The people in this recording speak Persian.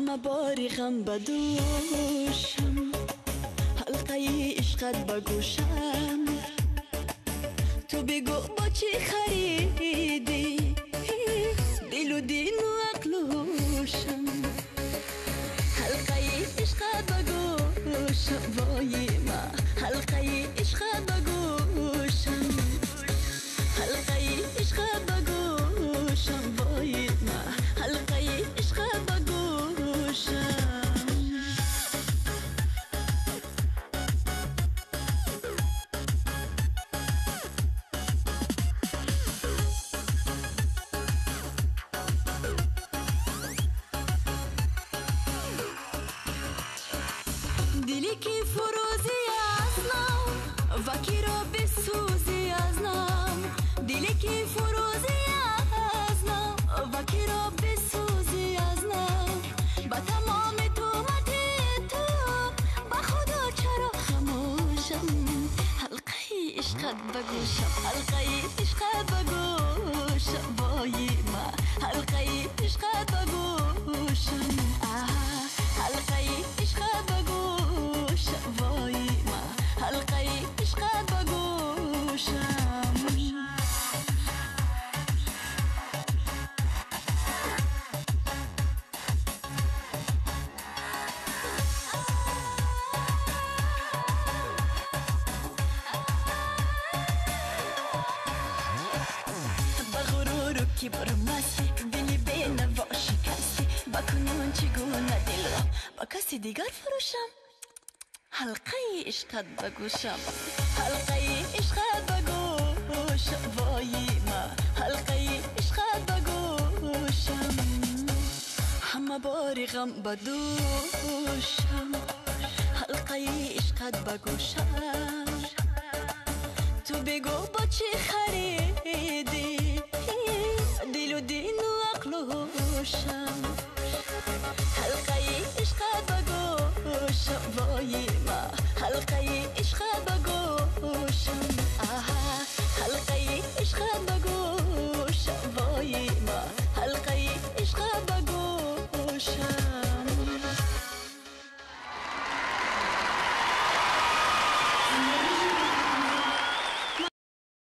همه باری غم بدوشم، حلقه عشقت بگوشم. تو بگو با چی خریدی دل و دین و عقل و هوشم. حلقه عشقت بگوشم وای ما، حلقه عشقت بگوشم، حلقه عشقت بگوشم وای ما، حلقه عشقت بگوشم. دلی که فروزی از نام وکی را بسوزی از نام، دلی که فروزی از نام وکی را بسوزی از نام. با تمام تومت تو با خدا چرا خموشم. حلقه عشقت بگوشم، حلقه عشقت بگوشم وای ما، حلقه عشقت بگوشم. حلقه عشقت بگوشم وای ما، حلقه عشقت بگوشم. که برمستی دلی به نوا شکستی، با کنون چگونه دل را با کسی دیگر فروشم. حلقه عشقت بگوشم، حلقه عشقت بگوشم وای ما، حلقه عشقت بگوشم. همه باری غم بدوشم، حلقه عشقت بگوشم.